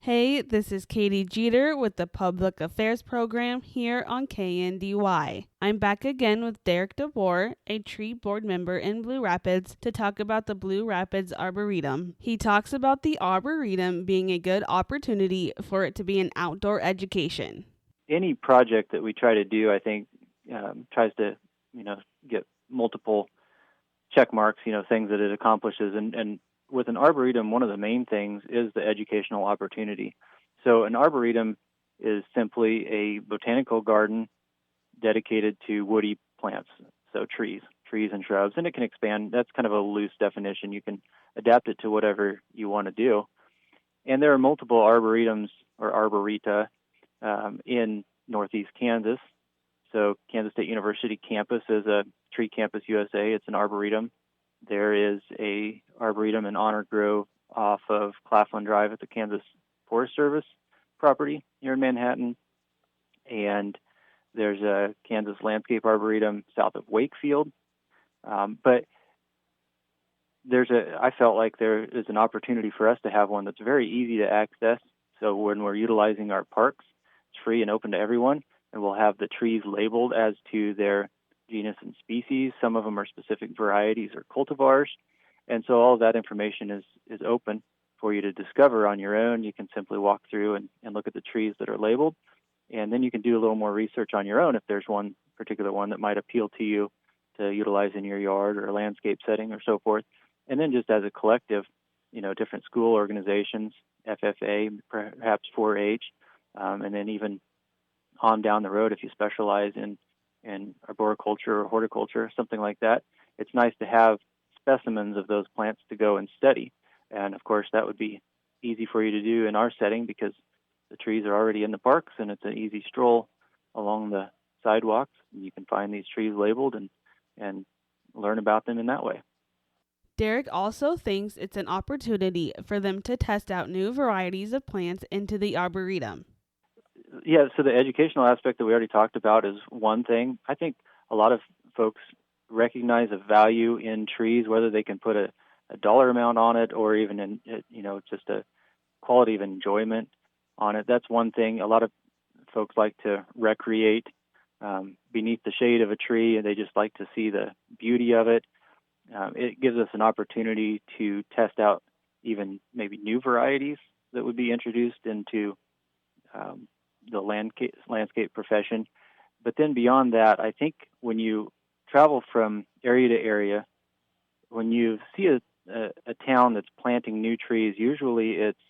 Hey, this is Katy Jeter with the Public Affairs Program here on KNDY. I'm back again with Derek DeBoer, a tree board member in Blue Rapids, to talk about the Blue Rapids Arboretum. He talks about the Arboretum being a good opportunity for it to be an outdoor education. Any project that we try to do, I think, tries to, get multiple check marks, things that it accomplishes. And with an arboretum, one of the main things is the educational opportunity. So an arboretum is simply a botanical garden dedicated to woody plants, so trees and shrubs, and it can expand. That's kind of a loose definition. You can adapt it to whatever you want to do. And there are multiple arboretums or arboreta in Northeast Kansas. So Kansas State University campus is a Tree Campus USA. It's an arboretum. There is a arboretum in Honor Grove off of Claflin Drive at the Kansas Forest Service property here in Manhattan. And there's a Kansas Landscape Arboretum south of Wakefield. But I felt like there is an opportunity for us to have one that's very easy to access. So when we're utilizing our parks, it's free and open to everyone, and we'll have the trees labeled as to their genus and species. Some of them are specific varieties or cultivars, and so all of that information is open for you to discover on your own. You can simply walk through and look at the trees that are labeled, and then you can do a little more research on your own if there's one particular one that might appeal to you to utilize in your yard or a landscape setting or so forth. And then just as a collective, different school organizations, FFA, perhaps 4-H, and then even on down the road if you specialize in arboriculture or horticulture, something like that. It's nice to have specimens of those plants to go and study. And of course, that would be easy for you to do in our setting because the trees are already in the parks and it's an easy stroll along the sidewalks. You can find these trees labeled and learn about them in that way. Derek also thinks it's an opportunity for them to test out new varieties of plants into the Arboretum. Yeah, so the educational aspect that we already talked about is one thing. I think a lot of folks recognize a value in trees, whether they can put a dollar amount on it or even just a quality of enjoyment on it. That's one thing. A lot of folks like to recreate beneath the shade of a tree, and they just like to see the beauty of it. It gives us an opportunity to test out even maybe new varieties that would be introduced into the landscape profession. But then beyond that, I think when you travel from area to area, when you see a town that's planting new trees, usually it's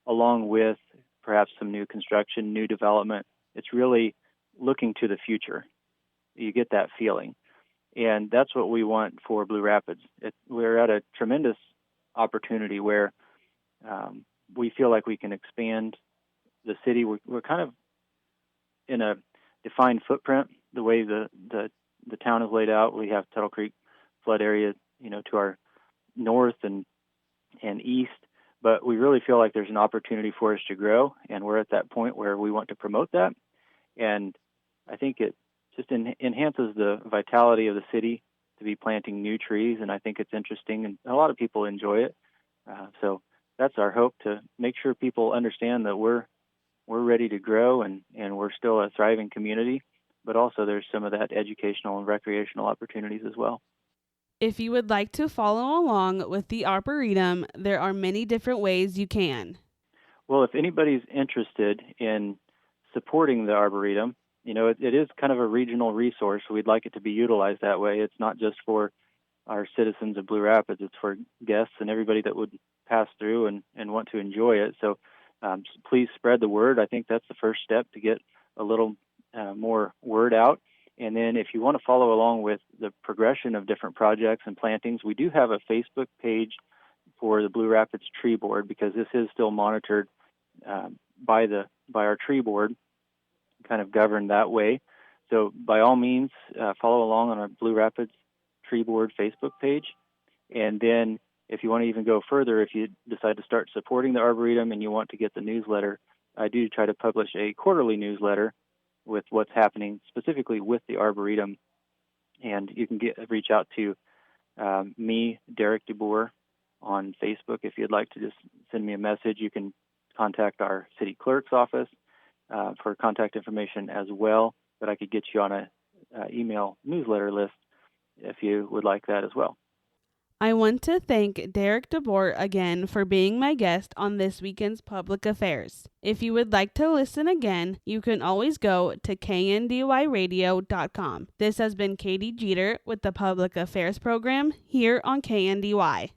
along with perhaps some new construction, new development. It's really looking to the future. You get that feeling. And that's what we want for Blue Rapids. We're at a tremendous opportunity where we feel like we can expand the city. We're kind of in a defined footprint, the way the town is laid out. We have Tuttle Creek flood area, to our north and east, but we really feel like there's an opportunity for us to grow, and we're at that point where we want to promote that. And I think it just enhances the vitality of the city to be planting new trees, and I think it's interesting, and a lot of people enjoy it. So that's our hope, to make sure people understand that we're ready to grow and we're still a thriving community, but also there's some of that educational and recreational opportunities as well. If you would like to follow along with the Arboretum, there are many different ways you can. Well, if anybody's interested in supporting the Arboretum, it is kind of a regional resource. We'd like it to be utilized that way. It's not just for our citizens of Blue Rapids. It's for guests and everybody that would pass through and want to enjoy it. So please spread the word. I think that's the first step to get a little more word out. And then if you want to follow along with the progression of different projects and plantings, we do have a Facebook page for the Blue Rapids Tree Board, because this is still monitored by our tree board, kind of governed that way. So by all means, follow along on our Blue Rapids Tree Board Facebook page. And then if you want to even go further, if you decide to start supporting the Arboretum and you want to get the newsletter, I do try to publish a quarterly newsletter with what's happening specifically with the Arboretum. And you can reach out to me, Derek DeBoer, on Facebook if you'd like to just send me a message. You can contact our city clerk's office for contact information as well. But I could get you on a email newsletter list if you would like that as well. I want to thank Derek DeBoer again for being my guest on this weekend's Public Affairs. If you would like to listen again, you can always go to KNDYradio.com. This has been Katy Jeter with the Public Affairs program here on KNDY.